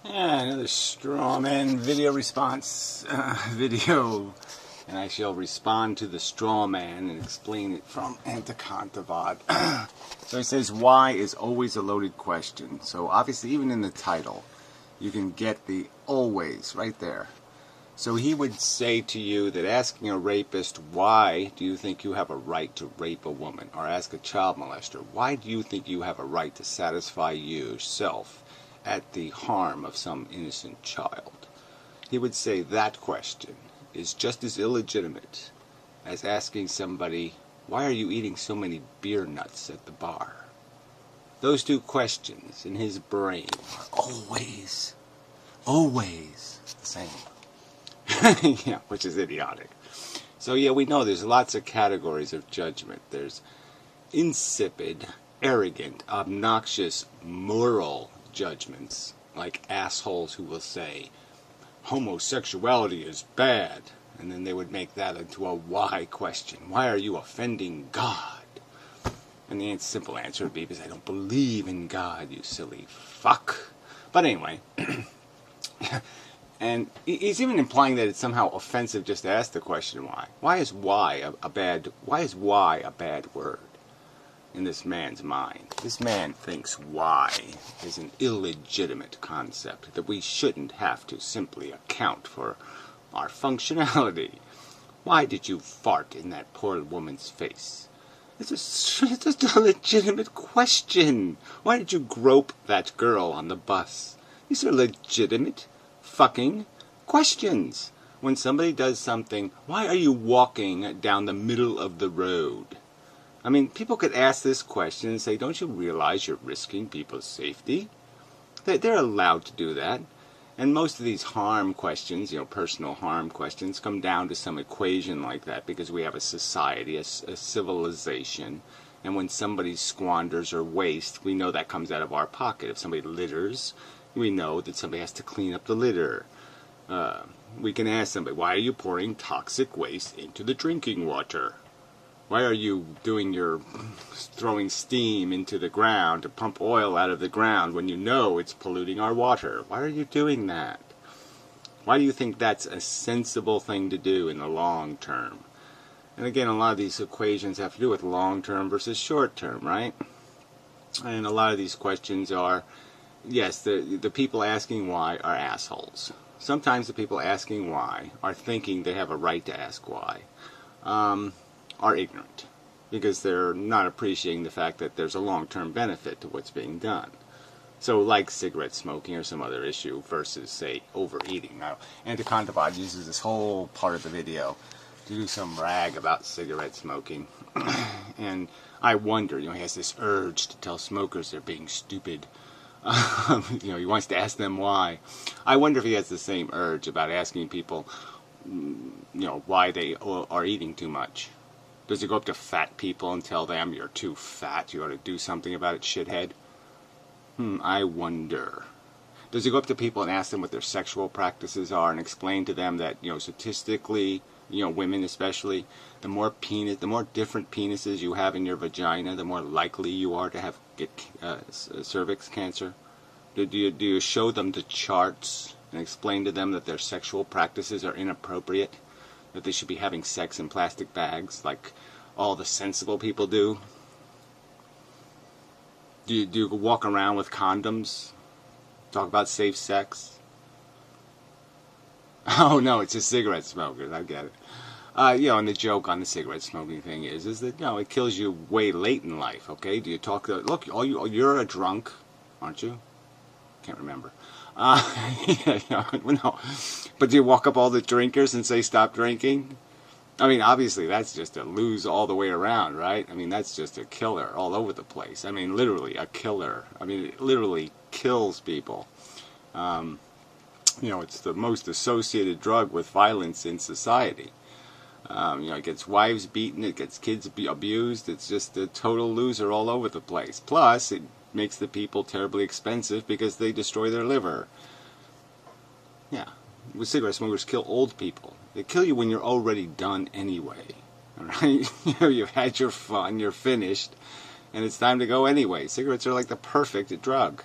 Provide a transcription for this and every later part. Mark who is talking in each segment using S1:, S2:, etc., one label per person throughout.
S1: Yeah, another straw man video response video, and I shall respond to the straw man and explain it from Anekantavad. So he says, why is always a loaded question. So obviously even in the title you can get the always right there. So he would say to you that asking a rapist, why do you think you have a right to rape a woman? Or ask a child molester, why do you think you have a right to satisfy yourself at the harm of some innocent child? He would say that question is just as illegitimate as asking somebody, why are you eating so many beer nuts at the bar? Those two questions in his brain are always the same. Yeah, which is idiotic. So yeah, we know there's lots of categories of judgment. There's insipid, arrogant, obnoxious, moral judgments, like assholes who will say, homosexuality is bad, and then they would make that into a why question. Why are you offending God? And the simple answer would be, because I don't believe in God, you silly fuck. But anyway, and he's even implying that it's somehow offensive just to ask the question why. Why is why a bad word in this man's mind? This man thinks why is an illegitimate concept, that we shouldn't have to simply account for our functionality. Why did you fart in that poor woman's face? It's just a legitimate question. Why did you grope that girl on the bus? These are legitimate fucking questions. When somebody does something, why are you walking down the middle of the road? I mean, people could ask this question and say, don't you realize you're risking people's safety? They're allowed to do that. And most of these harm questions, personal harm questions, come down to some equation like that, because we have a society, a civilization, and when somebody squanders or wastes, we know that comes out of our pocket. If somebody litters, we know that somebody has to clean up the litter. We can ask somebody, why are you pouring toxic waste into the drinking water? Why are you throwing steam into the ground to pump oil out of the ground when you know it's polluting our water? Why are you doing that? Why do you think that's a sensible thing to do in the long term? And again, a lot of these equations have to do with long term versus short term, right? And a lot of these questions are, yes, the people asking why are assholes. Sometimes the people asking why are thinking they have a right to ask why. Are ignorant, because they're not appreciating the fact that there's a long-term benefit to what's being done. So like cigarette smoking or some other issue versus, say, overeating. Now, Anekantavad uses this whole part of the video to do some rag about cigarette smoking. And I wonder, he has this urge to tell smokers they're being stupid. He wants to ask them why. I wonder if he has the same urge about asking people, why they are eating too much. Does he go up to fat people and tell them, you're too fat, you ought to do something about it, shithead? I wonder. Does he go up to people and ask them what their sexual practices are and explain to them that, statistically, women especially, the more different penises you have in your vagina, the more likely you are to get cervix cancer? Do you show them the charts and explain to them that their sexual practices are inappropriate? That they should be having sex in plastic bags like all the sensible people do? Do you walk around with condoms? Talk about safe sex? Oh no, it's just cigarette smokers, I get it. And the joke on the cigarette smoking thing is that, it kills you way late in life, okay? Do you talk to, look, you're a drunk, aren't you? Can't remember. No. But do you walk up all the drinkers and say stop drinking? I mean, obviously that's just a lose all the way around, right? I mean, that's just a killer all over the place. I mean, literally a killer. I mean, it literally kills people. It's the most associated drug with violence in society. It gets wives beaten, it gets kids abused. It's just a total loser all over the place. Plus, it makes the people terribly expensive because they destroy their liver. Yeah, cigarette smokers kill old people. They kill you when you're already done anyway. All right, you've had your fun, you're finished, and it's time to go anyway. Cigarettes are like the perfect drug.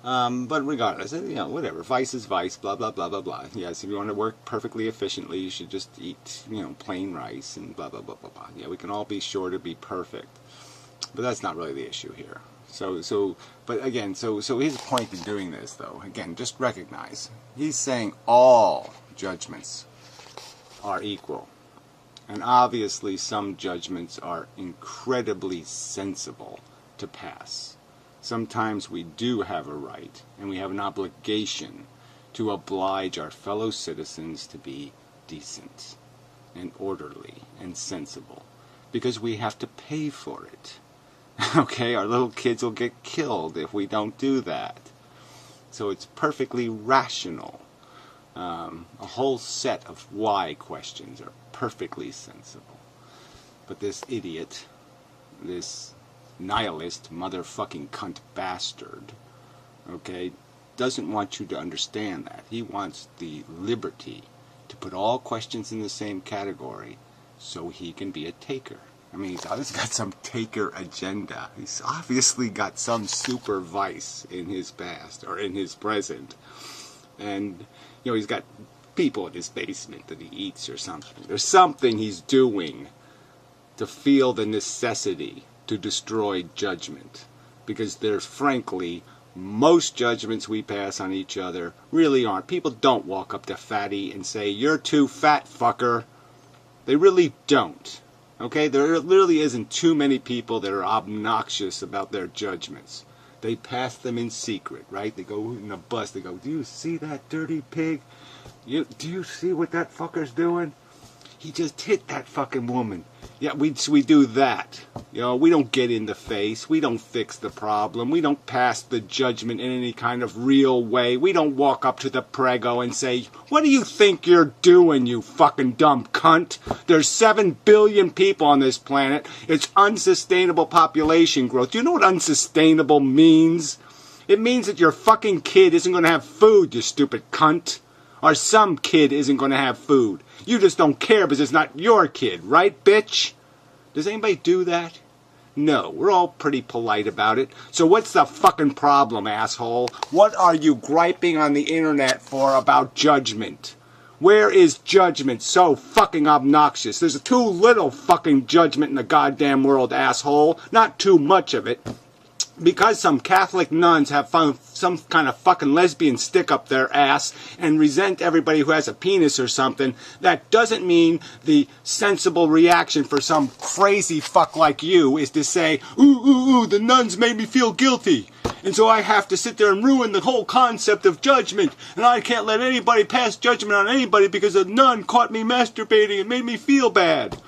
S1: But regardless, whatever. Vice is vice, blah, blah, blah, blah, blah. Yes, if you want to work perfectly efficiently, you should just eat, plain rice and blah, blah, blah, blah, blah. Yeah, we can all be sure to be perfect. But that's not really the issue here. But again, so his point in doing this, though, again, just recognize, he's saying all judgments are equal. And obviously some judgments are incredibly sensible to pass. Sometimes we do have a right, and we have an obligation to oblige our fellow citizens to be decent and orderly and sensible, because we have to pay for it. Okay, our little kids will get killed if we don't do that. So it's perfectly rational. A whole set of why questions are perfectly sensible. But this idiot, this nihilist motherfucking cunt bastard, okay, doesn't want you to understand that. He wants the liberty to put all questions in the same category so he can be a taker. I mean, he's obviously got some taker agenda. He's obviously got some super vice in his past or in his present. And, he's got people in his basement that he eats or something. There's something he's doing to feel the necessity to destroy judgment. Because there's, frankly, most judgments we pass on each other really aren't. People don't walk up to Fatty and say, "You're too fat, fucker." They really don't. Okay, there literally isn't too many people that are obnoxious about their judgments. They pass them in secret, right? They go in a bus, they go, "Do you see that dirty pig? Do you see what that fucker's doing? He just hit that fucking woman." Yeah, we do that. We don't get in the face. We don't fix the problem. We don't pass the judgment in any kind of real way. We don't walk up to the prego and say, "What do you think you're doing, you fucking dumb cunt? There's 7 billion people on this planet. It's unsustainable population growth." Do you know what unsustainable means? It means that your fucking kid isn't going to have food, you stupid cunt. Or some kid isn't going to have food. You just don't care because it's not your kid, right, bitch? Does anybody do that? No, we're all pretty polite about it. So what's the fucking problem, asshole? What are you griping on the internet for about judgment? Where is judgment so fucking obnoxious? There's too little fucking judgment in the goddamn world, asshole. Not too much of it. Because some Catholic nuns have found some kind of fucking lesbian stick up their ass and resent everybody who has a penis or something, that doesn't mean the sensible reaction for some crazy fuck like you is to say, ooh, the nuns made me feel guilty. And so I have to sit there and ruin the whole concept of judgment. And I can't let anybody pass judgment on anybody because a nun caught me masturbating and made me feel bad.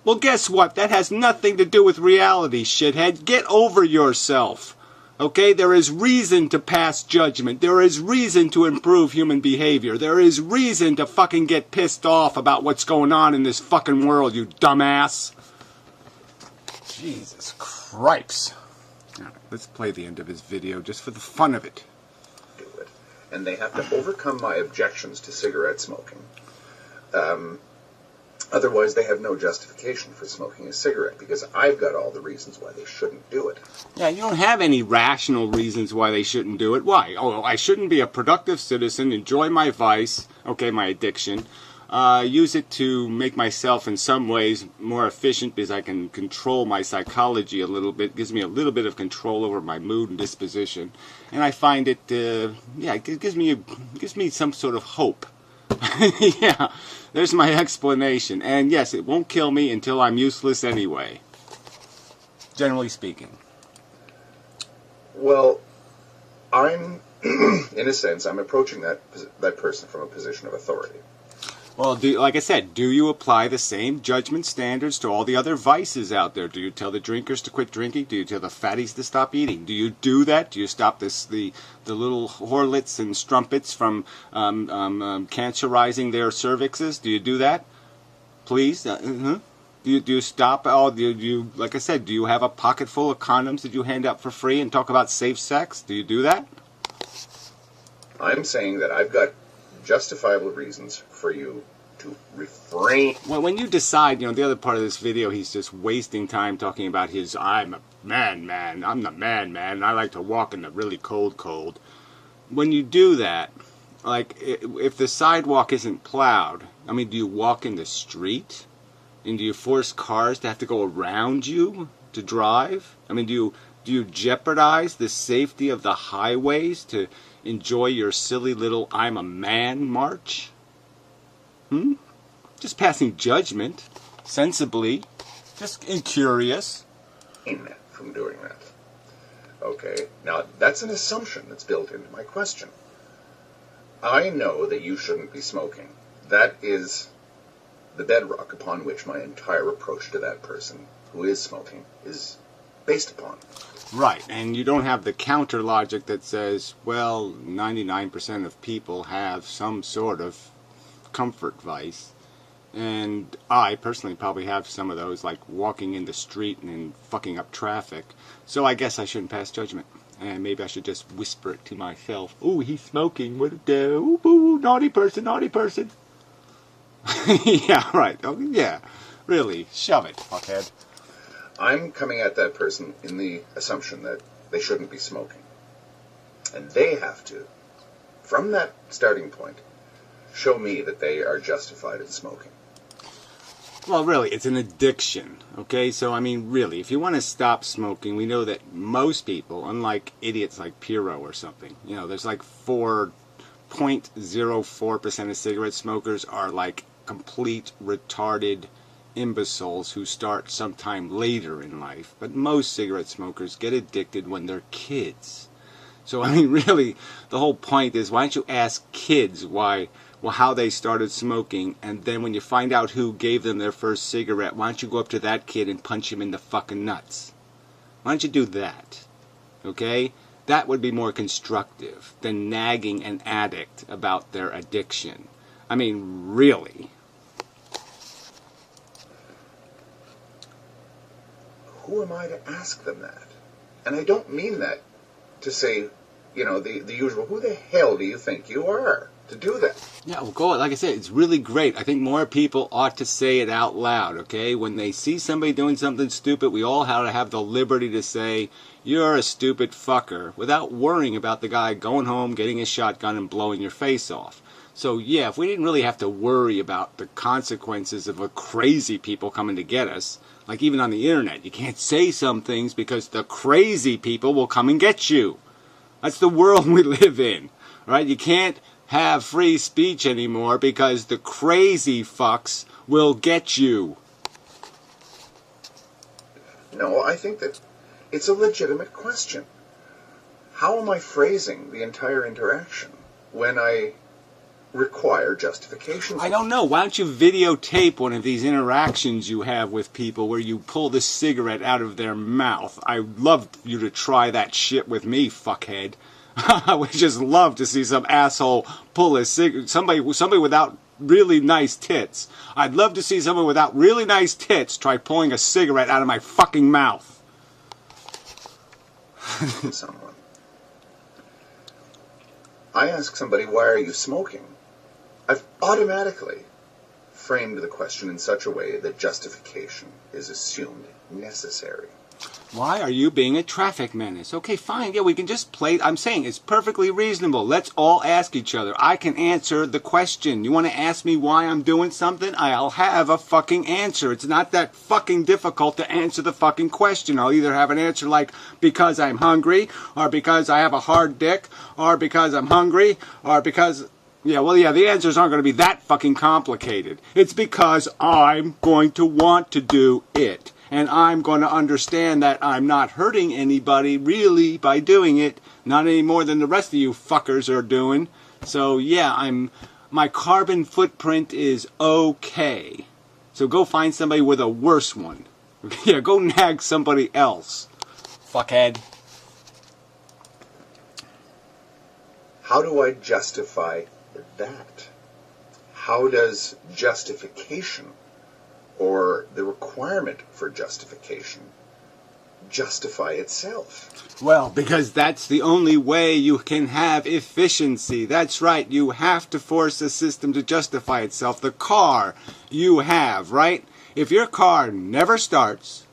S1: Well, guess what? That has nothing to do with reality, shithead. Get over yourself. Okay? There is reason to pass judgment. There is reason to improve human behavior. There is reason to fucking get pissed off about what's going on in this fucking world, you dumbass. Jesus Christ. All right, let's play the end of his video just for the fun of it.
S2: Do it. And they have to overcome my objections to cigarette smoking. Otherwise, they have no justification for smoking a cigarette, because I've got all the reasons why they shouldn't do it.
S1: Yeah, you don't have any rational reasons why they shouldn't do it. Why? Oh, I shouldn't be a productive citizen, enjoy my vice, okay, my addiction, use it to make myself in some ways more efficient because I can control my psychology a little bit, gives me a little bit of control over my mood and disposition, and I find it, it gives me some sort of hope. Yeah, there's my explanation. And yes, it won't kill me until I'm useless anyway. Generally speaking.
S2: Well, I'm, in a sense, I'm approaching that person from a position of authority.
S1: Well, like I said, do you apply the same judgment standards to all the other vices out there? Do you tell the drinkers to quit drinking? Do you tell the fatties to stop eating? Do you do that? Do you stop the little horlets and strumpets from cancerizing their cervixes? Do you do that? Please? Do you stop all? Do you, like I said, do you have a pocket full of condoms that you hand out for free and talk about safe sex? Do you do that?
S2: I'm saying that I've got justifiable reasons for you to refrain.
S1: Well, when you decide, the other part of this video, he's just wasting time talking about his, I'm a man, I'm the man, and I like to walk in the really cold. When you do that, like, if the sidewalk isn't plowed, I mean, do you walk in the street? And do you force cars to have to go around you to drive? I mean, do you jeopardize the safety of the highways to enjoy your silly little I'm a man march? Just passing judgment, sensibly, just curious.
S2: From doing that. Okay, now that's an assumption that's built into my question. I know that you shouldn't be smoking. That is the bedrock upon which my entire approach to that person who is smoking is based upon.
S1: Right, and you don't have the counter logic that says, well, 99% of people have some sort of comfort vice, and I personally probably have some of those, like walking in the street and fucking up traffic, so I guess I shouldn't pass judgment, and maybe I should just whisper it to myself, ooh, he's smoking, what a do, ooh, naughty person. Yeah, right, oh, yeah, really, shove it, fuckhead.
S2: I'm coming at that person in the assumption that they shouldn't be smoking. And they have to, from that starting point, show me that they are justified in smoking.
S1: Well, really, it's an addiction, okay? So, I mean, really, if you want to stop smoking, we know that most people, unlike idiots like Pirro or something, there's like 4.04% of cigarette smokers are like complete retarded imbeciles who start sometime later in life. But most cigarette smokers get addicted when they're kids. So, I mean, really, the whole point is, why don't you ask kids how they started smoking, and then when you find out who gave them their first cigarette, why don't you go up to that kid and punch him in the fucking nuts? Why don't you do that? Okay? That would be more constructive than nagging an addict about their addiction. I mean, really.
S2: Who am I to ask them that? And I don't mean that to say, the usual, who the hell do you think you are to do that?
S1: Yeah, well, like I said, it's really great. I think more people ought to say it out loud, okay? When they see somebody doing something stupid, we all have to have the liberty to say, you're a stupid fucker, without worrying about the guy going home, getting his shotgun, and blowing your face off. So, yeah, if we didn't really have to worry about the consequences of crazy people coming to get us, like even on the internet, you can't say some things because the crazy people will come and get you. That's the world we live in, right? You can't have free speech anymore because the crazy fucks will get you.
S2: No, I think that it's a legitimate question. How am I phrasing the entire interaction when I require justification?
S1: I don't know. Why don't you videotape one of these interactions you have with people where you pull the cigarette out of their mouth? I'd love you to try that shit with me, fuckhead. I would just love to see some asshole pull a cigarette. Somebody without really nice tits. I'd love to see someone without really nice tits try pulling a cigarette out of my fucking mouth.
S2: Someone. I ask somebody, why are you smoking? I've automatically framed the question in such a way that justification is assumed necessary.
S1: Why are you being a traffic menace? Okay, fine. Yeah, we can just play. I'm saying it's perfectly reasonable. Let's all ask each other. I can answer the question. You want to ask me why I'm doing something? I'll have a fucking answer. It's not that fucking difficult to answer the fucking question. I'll either have an answer like, because I'm hungry, or because I have a hard dick, or because I'm hungry, or because... the answers aren't going to be that fucking complicated. It's because I'm going to want to do it. And I'm going to understand that I'm not hurting anybody really by doing it. Not any more than the rest of you fuckers are doing. So yeah, my carbon footprint is okay. So go find somebody with a worse one. Yeah, go nag somebody else. Fuckhead.
S2: How do I justify that? How does justification, or the requirement for justification, justify itself?
S1: Well, because that's the only way you can have efficiency. That's right. You have to force a system to justify itself. The car you have, right? If your car never starts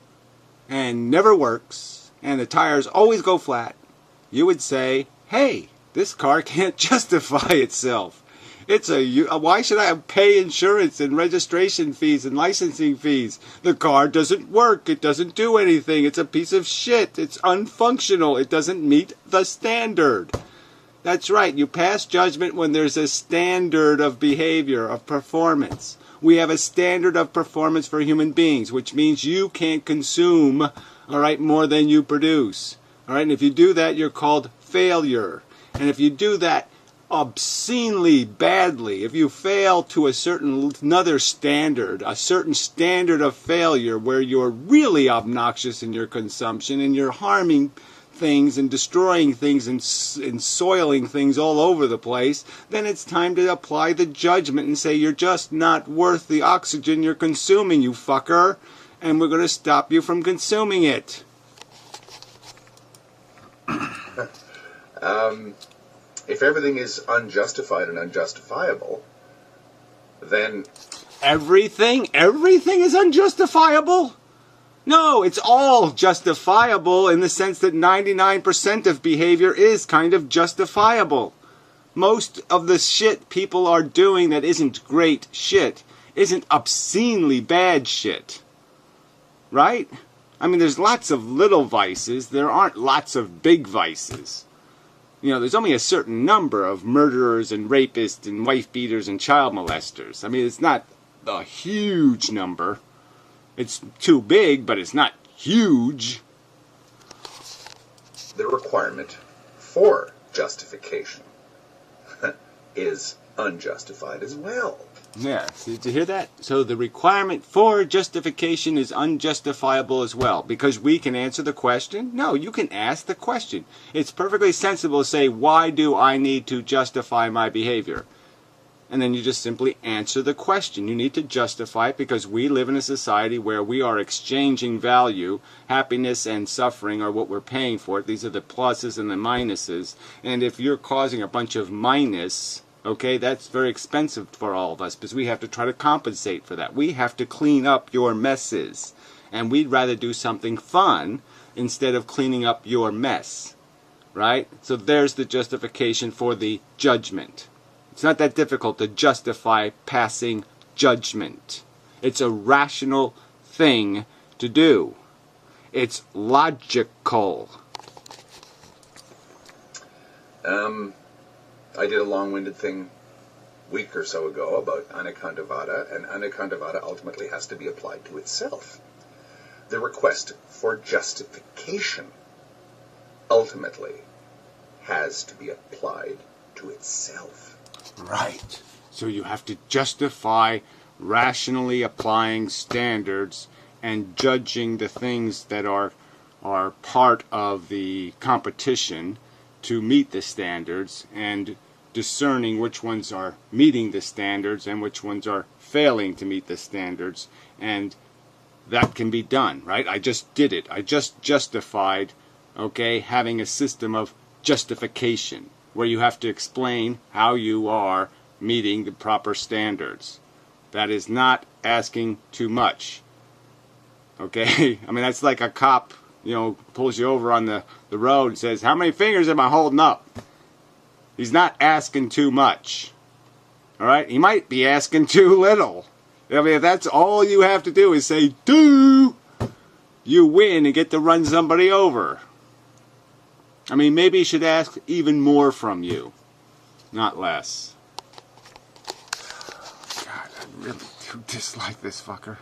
S1: and never works and the tires always go flat, you would say, hey, this car can't justify itself. Why should I pay insurance and registration fees and licensing fees? The car doesn't work. It doesn't do anything. It's a piece of shit. It's unfunctional. It doesn't meet the standard. That's right. You pass judgment when there's a standard of behavior, of performance. We have a standard of performance for human beings, which means you can't consume, all right, more than you produce. All right, and if you do that, you're called failure. And if you do that obscenely badly, if you fail to another standard, a certain standard of failure where you're really obnoxious in your consumption and you're harming things and destroying things and soiling things all over the place, then it's time to apply the judgment and say you're just not worth the oxygen you're consuming, you fucker, and we're going to stop you from consuming it.
S2: If everything is unjustified and unjustifiable, then...
S1: Everything is unjustifiable? No, it's all justifiable in the sense that 99% of behavior is kind of justifiable. Most of the shit people are doing that isn't great shit isn't obscenely bad shit. Right? I mean, there's lots of little vices. There aren't lots of big vices. You know, there's only a certain number of murderers and rapists and wife beaters and child molesters. I mean, it's not a huge number. It's too big, but it's not huge.
S2: The requirement for justification is unjustified as well.
S1: Yeah, did you hear that? So the requirement for justification is unjustifiable as well. Because we can answer the question? No, you can ask the question. It's perfectly sensible to say, why do I need to justify my behavior? And then you just simply answer the question. You need to justify it because we live in a society where we are exchanging value. Happiness and suffering are what we're paying for. These are the pluses and the minuses. And if you're causing a bunch of minus... okay, that's very expensive for all of us because we have to try to compensate for that. We have to clean up your messes. And we'd rather do something fun instead of cleaning up your mess. Right? So there's the justification for the judgment. It's not that difficult to justify passing judgment. It's a rational thing to do. It's logical.
S2: I did a long-winded thing a week or so ago about Anekantavad, and Anekantavad ultimately has to be applied to itself. The request for justification ultimately has to be applied to itself.
S1: Right. So you have to justify rationally applying standards and judging the things that are part of the competition to meet the standards and discerning which ones are meeting the standards and which ones are failing to meet the standards. And that can be done, right? I just did it. I just justified, okay, having a system of justification where you have to explain how you are meeting the proper standards. That is not asking too much. Okay? I mean, that's like a cop, you know, pulls you over on the road and says, how many fingers am I holding up? He's not asking too much. Alright? He might be asking too little. I mean, if that's all you have to do is say, do, you win and get to run somebody over. I mean, maybe he should ask even more from you, not less. God, I really do dislike this fucker.